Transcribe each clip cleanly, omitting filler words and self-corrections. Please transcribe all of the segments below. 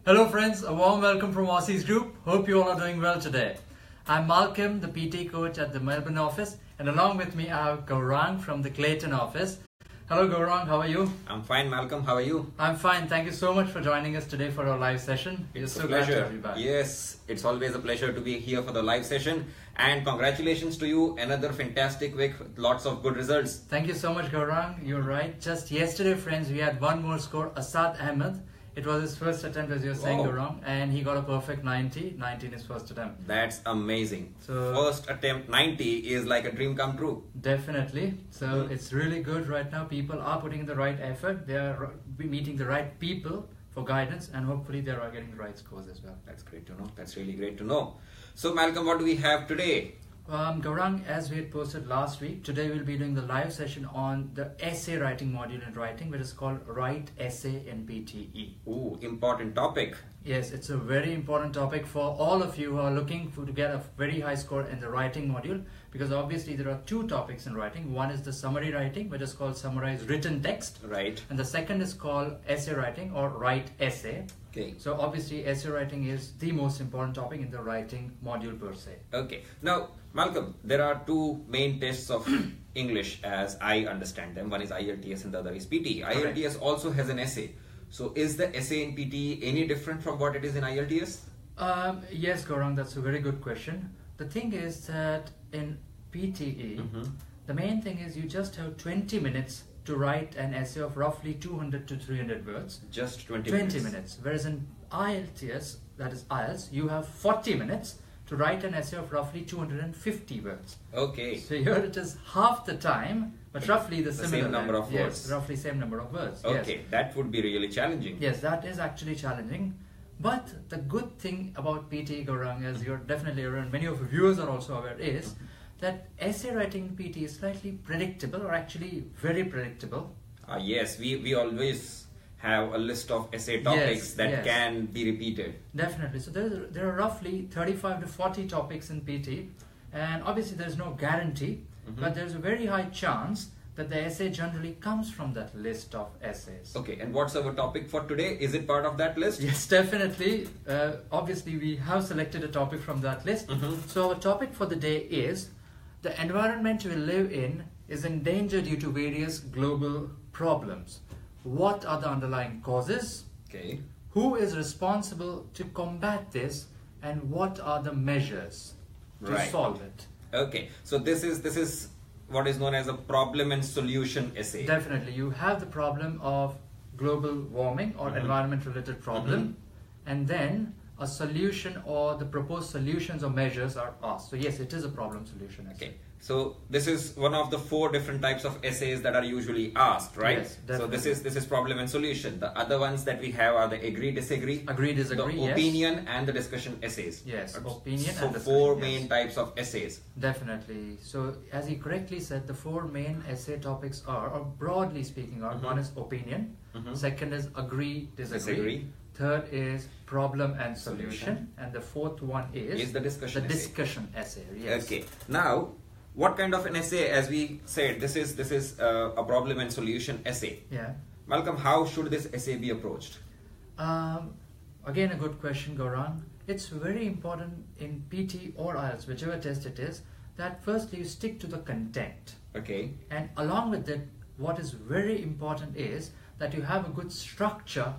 Hello friends, a warm welcome from Aussizz group. Hope you all are doing well today. I'm Malcolm, the PT coach at the Melbourne office, and along with me I have Gaurang from the Clayton office. Hello Gaurang, how are you? I'm fine, Malcolm. How are you? I'm fine. Thank you so much for joining us today for our live session. It's so a glad to pleasure. have you back. Yes, it's always a pleasure to be here for the live session. And congratulations to you. Another fantastic week with lots of good results. Thank you so much Gaurang. You're right. Just yesterday, friends, we had one more score. Aussizz Ahmed. It was his first attempt, as you're saying, Gaurang, and he got a perfect 90 in his first attempt. That's amazing. So, first attempt 90 is like a dream come true. Definitely. So it's really good right now. People are putting in the right effort. They are meeting the right people for guidance, and hopefully they are getting the right scores as well. That's great to know. That's really great to know. So Malcolm, what do we have today? Gaurang, as we had posted last week, today we'll be doing the live session on the essay writing module in writing, which is called Write Essay in PTE. Ooh, important topic. Yes, it's a very important topic for all of you who are looking to get a very high score in the writing module, because obviously there are two topics in writing. One is the summary writing, which is called summarized written text. Right. And the second is called essay writing or write essay. Okay. So obviously essay writing is the most important topic in the writing module per se. Okay. Now, Malcolm, there are two main tests of English as I understand them. One is IELTS and the other is PTE. Correct. IELTS also has an essay. So is the essay in PTE any different from what it is in IELTS? Yes, Gaurang, that's a very good question. The thing is that in PTE, the main thing is you just have 20 minutes to write an essay of roughly 200 to 300 words. Just 20 minutes. Whereas in IELTS, that is IELTS, you have 40 minutes to write an essay of roughly 250 words. Okay. So here it is half the time, but roughly the similar same number of words. Yes, roughly same number of words. Okay, yes. that would be really challenging. Yes, that is actually challenging. But the good thing about PTE, Gaurang, as you're definitely aware, and many of your viewers are also aware, is that essay writing in PTE is slightly predictable, or actually very predictable. Yes, we always have a list of essay topics that can be repeated. Definitely. So there are roughly 35 to 40 topics in PT, and obviously there is no guarantee, but there's a very high chance that the essay generally comes from that list of essays. Okay, and what's our topic for today? Is it part of that list? Yes, definitely. Obviously we have selected a topic from that list. So our topic for the day is the environment we live in is in danger due to various global problems. What are the underlying causes? Okay. Who is responsible to combat this, and what are the measures to solve it? Okay, so this is what is known as a problem and solution essay. Definitely, you have the problem of global warming or environment related problem, and then a solution or the proposed solutions or measures are asked. So yes, it is a problem solution essay. Okay. So this is one of the 4 different types of essays that are usually asked, right? Yes, definitely. So this is problem and solution. The other ones that we have are the agree, disagree, disagree, the opinion and the discussion essays. Yes, opinion so and discussion. 4 main types of essays. Definitely. So as he correctly said, the 4 main essay topics are, or broadly speaking, are one is opinion, second is agree, disagree. Third is problem and solution, and the fourth one is the discussion essay. Discussion essay. Yes. Okay. Now, what kind of an essay? As we said, this is a problem and solution essay. Yeah. Malcolm, how should this essay be approached? Again, a good question, Gaurang. It's very important in PT or IELTS, whichever test it is, that firstly you stick to the content. Okay. And along with that, what is very important is that you have a good structure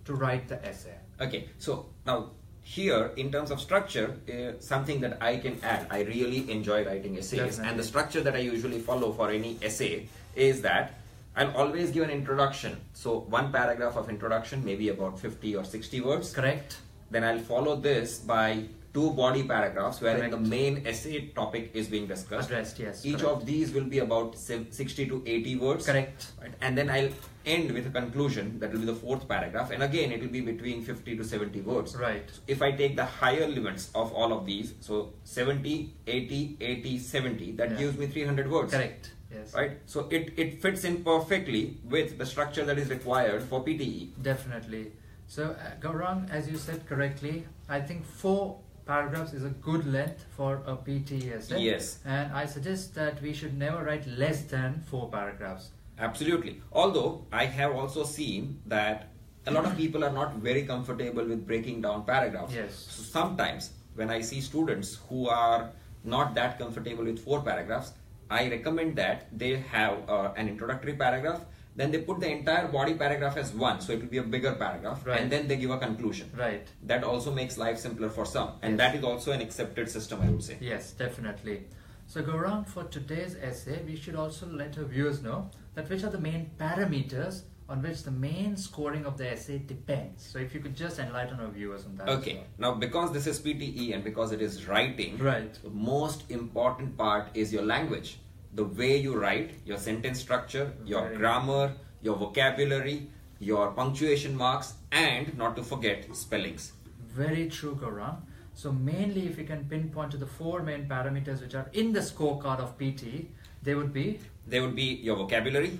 to write the essay. Okay, so now here in terms of structure, something that I can add, I really enjoy writing essays. Definitely. And the structure that I usually follow for any essay is that I'll always give an introduction. So 1 paragraph of introduction, maybe about 50 or 60 words. Correct. Then I'll follow this by 2 body paragraphs wherein the main essay topic is being discussed. Addressed, yes. Each of these will be about 60 to 80 words. Correct. Right? And then I'll end with a conclusion, that will be the 4th paragraph, and again it will be between 50 to 70 words. Right. If I take the higher limits of all of these, so 70, 80, 80, 70, that gives me 300 words. Correct. Yes. Right? So it fits in perfectly with the structure that is required for PTE. Definitely. So Gaurang, as you said correctly, I think 4 paragraphs is a good length for a PTE essay. Yes. And I suggest that we should never write less than 4 paragraphs. Absolutely. Although I have also seen that a lot of people are not very comfortable with breaking down paragraphs. Yes. So sometimes when I see students who are not that comfortable with 4 paragraphs, I recommend that they have an introductory paragraph, then they put the entire body paragraph as one, so it will be a bigger paragraph, right. and then they give a conclusion. Right. That also makes life simpler for some, and yes. that is also an accepted system, I would say. Yes, definitely. So Gaurang, for today's essay, we should also let our viewers know that which are the main parameters on which the main scoring of the essay depends. So if you could just enlighten our viewers on that. Okay, now because this is PTE and because it is writing, right. the most important part is your language. The way you write, your sentence structure, your grammar, your vocabulary, your punctuation marks, and not to forget spellings. Very true, Gaurang. So mainly if you can pinpoint to the 4 main parameters which are in the scorecard of PTE, they would be? They would be your vocabulary,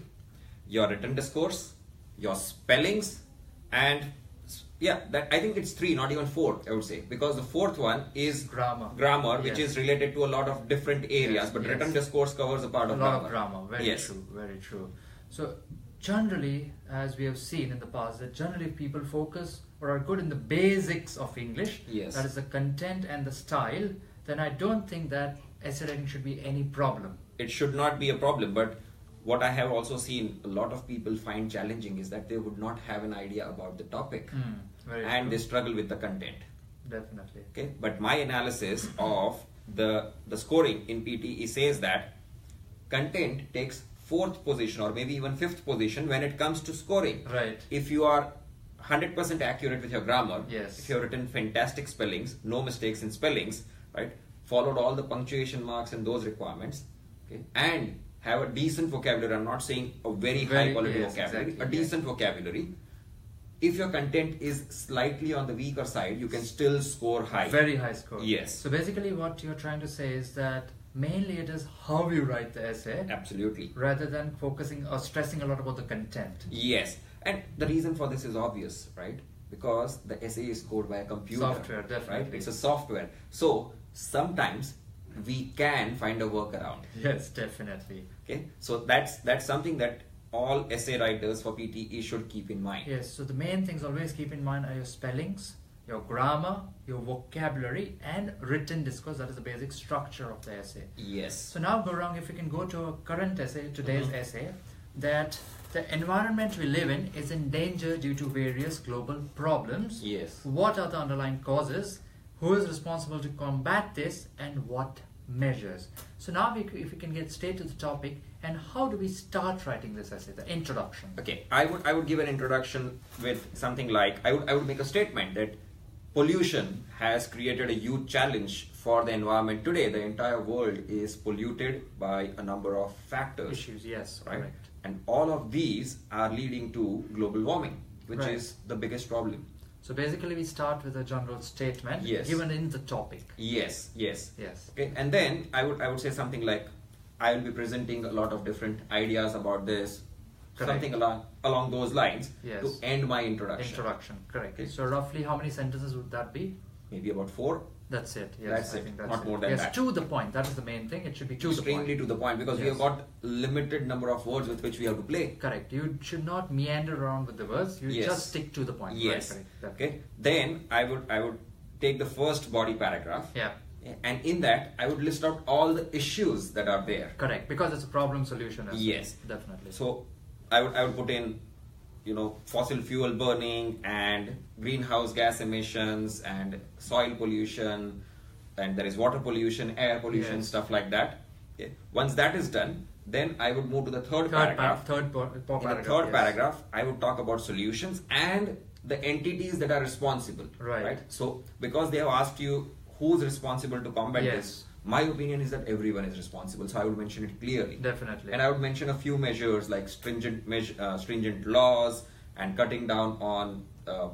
your written discourse, your spellings, and yeah, that I think it's 3, not even 4, I would say, because the 4th one is grammar, which yes. is related to a lot of different areas, yes, but yes. written discourse covers a part of grammar. grammar. A lot of grammar, very yes. true, very true. So generally, as we have seen in the past, that generally people focus or are good in the basics of English, yes. that is the content and the style, then I don't think that essay writing should be any problem. It should not be a problem, but what I have also seen a lot of people find challenging is that they would not have an idea about the topic and they struggle with the content. Definitely. Okay, but my analysis of the scoring in PTE says that content takes 4th position or maybe even 5th position when it comes to scoring. Right. If you are 100% accurate with your grammar, yes. if you have written fantastic spellings, no mistakes in spellings, right, followed all the punctuation marks and those requirements, okay, and have a decent vocabulary. I'm not saying a very high quality yes, vocabulary, exactly, a decent vocabulary. If your content is slightly on the weaker side, you can still score high. Very high score. Yes. So basically what you're trying to say is that mainly it is how you write the essay. Absolutely. Rather than focusing or stressing a lot about the content. Yes. And the reason for this is obvious, right? Because the essay is scored by a computer. Software, definitely. Right? It's a software. So sometimes we can find a workaround. Yes, definitely. Okay, so that's something that all essay writers for PTE should keep in mind. Yes, so the main things always keep in mind are your spellings, your grammar, your vocabulary, and written discourse. That is the basic structure of the essay. Yes. So now, Gaurang, if we can go to a current essay, today's essay, that the environment we live in is in danger due to various global problems. Yes. What are the underlying causes? Who is responsible to combat this, and what measures? So now if we can get straight to the topic, and how do we start writing this essay, the introduction? Okay, I would give an introduction with something like, I would make a statement that pollution has created a huge challenge for the environment today. The entire world is polluted by a number of factors. Issues, yes, right? correct. And all of these are leading to global warming, which Right. is the biggest problem. So basically we start with a general statement Yes. given in the topic. Yes, yes. Yes. Okay, and then I would say something like, I will be presenting a lot of different ideas about this, Correct. something along those lines, Yes. to end my introduction. Introduction, correct. Okay. So roughly how many sentences would that be? Maybe about 4. That's it. Yes, That's I it. think that's Not it. more than yes, that. to the point. That is the main thing. It should be to the Extremely point. to the point, because we Yes. have got limited number of words with which we have to play. Correct. You should not meander around with the words. You Yes. just stick to the point. Yes. Right, correct. Okay. Then I would take the first body paragraph. Yeah. And in that, I would list out all the issues that are there. Correct. Because it's a problem solution. Yes. Definitely. So I would put in, fossil fuel burning and greenhouse gas emissions and soil pollution, and there is water pollution, air pollution, Yes. stuff like that. Okay. Once that is done, then I would move to the third paragraph. Third In the third paragraph, I would talk about solutions and the entities that are responsible. Right. So because they have asked you who's responsible to combat Yes. this, my opinion is that everyone is responsible. So I would mention it clearly. Definitely. And I would mention a few measures like stringent laws and cutting down on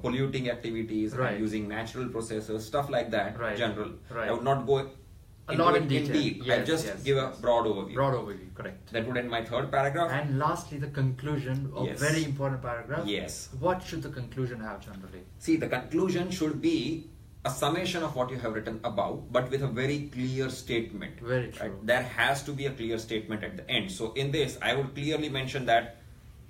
polluting activities Right. and using natural processes, stuff like that. Right. General. Right. I would not go A into lot it in detail. I'll Yes, just yes, give yes. a broad overview. Broad overview. Correct. That would end my third paragraph. And lastly, the conclusion of Yes. very important paragraph. Yes. What should the conclusion have generally? See, the conclusion should be a summation of what you have written above, but with a very clear statement. Very true. Right? There has to be a clear statement at the end. So in this, I would clearly mention that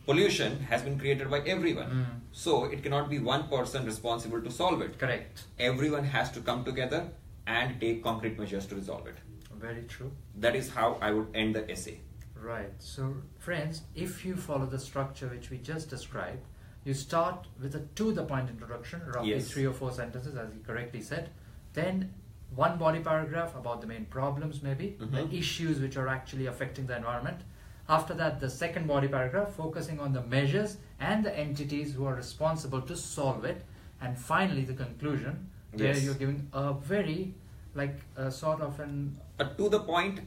pollution has been created by everyone. So it cannot be one person responsible to solve it. Correct. Everyone has to come together and take concrete measures to resolve it. Very true. That is how I would end the essay. Right. So friends, if you follow the structure which we just described, you start with a to-the-point introduction, roughly 3 or 4 sentences, as you correctly said. Then one body paragraph about the main problems, maybe, the issues which are actually affecting the environment. After that, the second body paragraph focusing on the measures and the entities who are responsible to solve it. And finally, the conclusion, where you're giving a very, sort of a to the point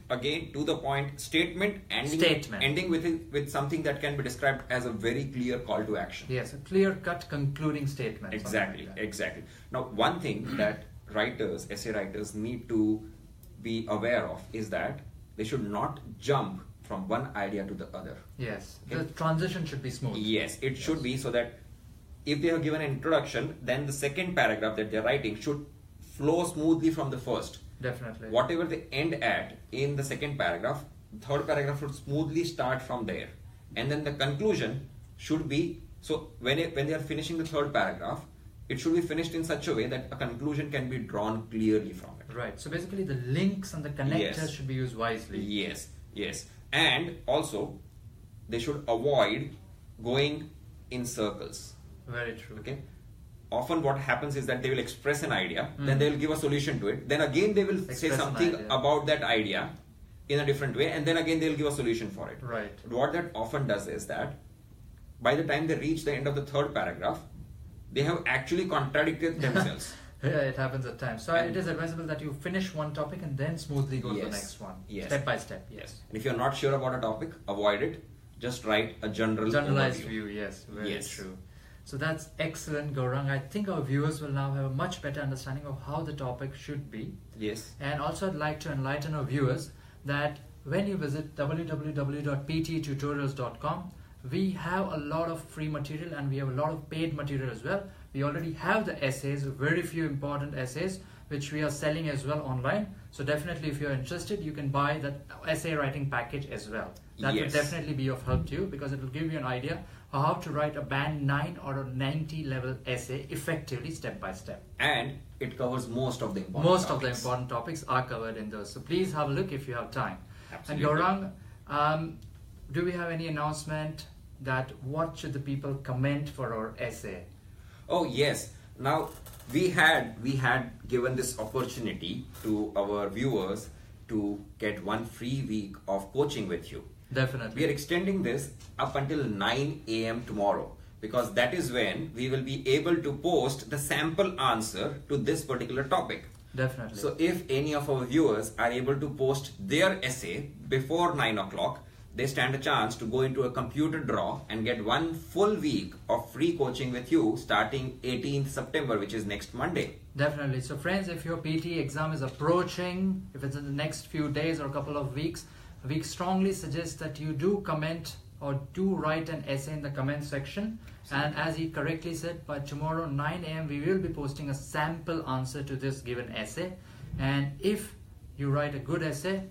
statement, ending with something that can be described as a very clear call to action. Yes, a clear-cut concluding statement. Exactly. Now, one thing that essay writers need to be aware of is that they should not jump from one idea to the other. Yes, the transition should be smooth. Yes, it should be, so that if they have given an introduction, then the second paragraph that they're writing should flow smoothly from the first. Definitely. Whatever they end at in the second paragraph, the third paragraph should smoothly start from there. And then the conclusion should be, so when they are finishing the third paragraph, it should be finished in such a way that a conclusion can be drawn clearly from it. Right. So basically the links and the connectors should be used wisely. Yes. And also, they should avoid going in circles. Very true. Okay. Often what happens is that they will express an idea, then they will give a solution to it, then again they will say something about that idea in a different way, and then again they will give a solution for it. Right. But what that often does is that by the time they reach the end of the third paragraph, they have actually contradicted themselves. Yeah, it happens at times. So it is advisable that you finish one topic and then smoothly go to the next one. Step by step. Yes. And if you're not sure about a topic, avoid it. Just write a generalized view. Yes, very true. So that's excellent, Gaurang. I think our viewers will now have a much better understanding of how the topic should be. Yes. And also I'd like to enlighten our viewers that when you visit www.ptetutorials.com, we have a lot of free material and we have a lot of paid material as well. We already have the essays, very few important essays, which we are selling as well online. So definitely if you're interested, you can buy that essay writing package as well. That will definitely be of help to you, because it will give you an idea of how to write a band 9 or a 90 level essay effectively, step by step. And it covers most of the important topics. Of the important topics are covered in those. So please have a look if you have time. Absolutely. And Gaurang, do we have any announcement that what should the people comment for our essay? Oh yes. Now we had given this opportunity to our viewers to get one free week of coaching with you. Definitely. We are extending this up until 9 AM tomorrow, because that is when we will be able to post the sample answer to this particular topic. Definitely. So if any of our viewers are able to post their essay before 9 o'clock, they stand a chance to go into a computer draw and get one full week of free coaching with you starting 18th September, which is next Monday. Definitely. So friends, if your PTE exam is approaching, if it's in the next few days or a couple of weeks, we strongly suggest that you do comment or do write an essay in the comment section. And as he correctly said, by tomorrow 9 AM we will be posting a sample answer to this given essay. And if you write a good essay,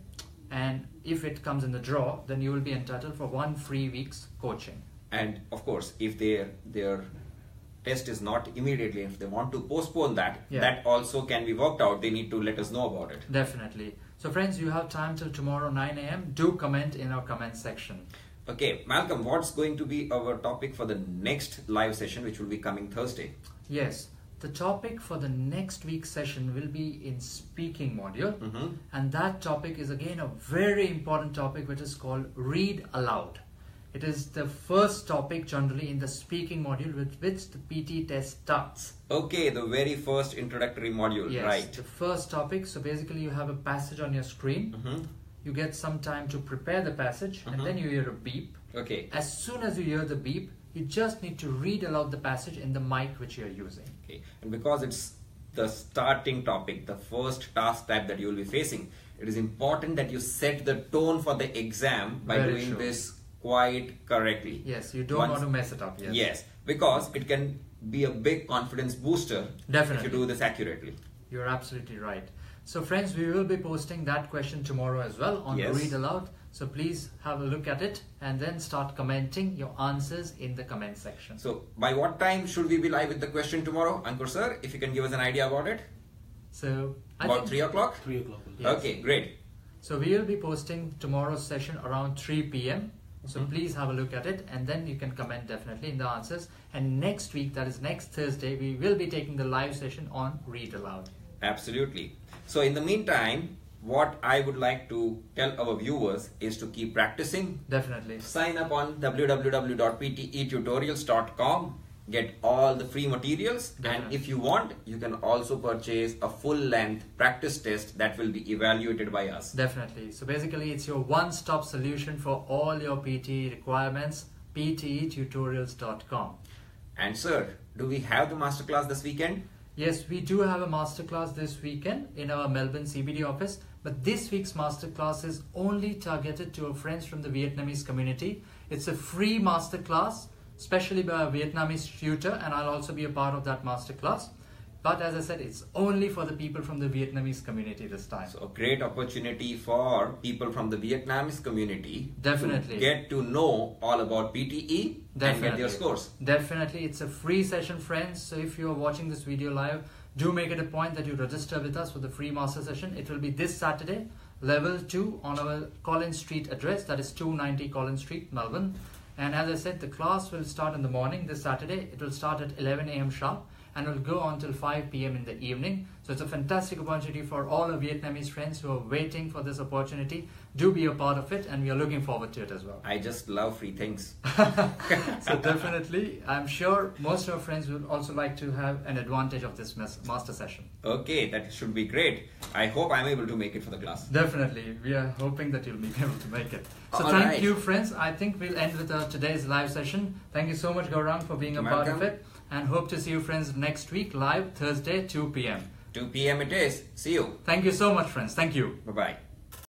and if it comes in the draw, then you will be entitled for one free week's coaching. And of course, if their test is not immediately, if they want to postpone that, that also can be worked out. They need to let us know about it. Definitely. So friends, you have time till tomorrow 9 AM. Do comment in our comment section. Okay, Malcolm, what's going to be our topic for the next live session, which will be coming Thursday? Yes. The topic for the next week's session will be in speaking module, and that topic is again a very important topic, which is called read aloud. It is the first topic generally in the speaking module with which the PT test starts. Okay, the very first introductory module, yes, right. The first topic. So basically you have a passage on your screen. You get some time to prepare the passage, and then you hear a beep. Okay. As soon as you hear the beep, you just need to read aloud the passage in the mic which you are using. Okay. And because it's the starting topic, the first task type that you will be facing, it is important that you set the tone for the exam by doing this quite correctly. Yes, you don't want to mess it up. Yes. Yes, because it can be a big confidence booster if you do this accurately. You're absolutely right. So friends, we will be posting that question tomorrow as well on Read Aloud. So please have a look at it and then start commenting your answers in the comment section. So by what time should we be live with the question tomorrow, Ankur sir? If you can give us an idea about it. So about 3 o'clock? 3 o'clock. Yes. Okay, great. So we will be posting tomorrow's session around 3 p.m. So please have a look at it and then you can comment definitely in the answers. And next week, that is next Thursday, we will be taking the live session on Read Aloud. Absolutely. So in the meantime, what I would like to tell our viewers is to keep practicing. Definitely. Sign up on www.ptetutorials.com. Get all the free materials. Definitely. And if you want, you can also purchase a full-length practice test that will be evaluated by us. Definitely. So basically, it's your one-stop solution for all your PTE requirements, PTEtutorials.com. And sir, do we have the masterclass this weekend? Yes, we do have a masterclass this weekend in our Melbourne CBD office, but this week's masterclass is only targeted to our friends from the Vietnamese community. It's a free masterclass, especially by a Vietnamese tutor, and I'll also be a part of that masterclass. But as I said, it's only for the people from the Vietnamese community this time. So a great opportunity for people from the Vietnamese community Definitely. to get to know all about PTE and get their scores. Definitely. It's a free session, friends. So if you're watching this video live, do make it a point that you register with us for the free master session. It will be this Saturday, level 2 on our Collins Street address. That is 290 Collins Street, Melbourne. And as I said, the class will start in the morning this Saturday. It will start at 11 a.m. sharp and will go on till 5 p.m. in the evening. So it's a fantastic opportunity for all our Vietnamese friends who are waiting for this opportunity. Do be a part of it, and we are looking forward to it as well. I just love free things. So definitely, I'm sure most of our friends would also like to have an advantage of this master session. Okay, that should be great. I hope I'm able to make it for the class. Definitely, we are hoping that you'll be able to make it. So All thank right. you, friends. I think we'll end with today's live session. Thank you so much, Gaurang, for being a part of it. And hope to see you, friends, next week live Thursday 2 p.m. 2 p.m. it is. See you. Thank you so much, friends. Thank you. Bye-bye.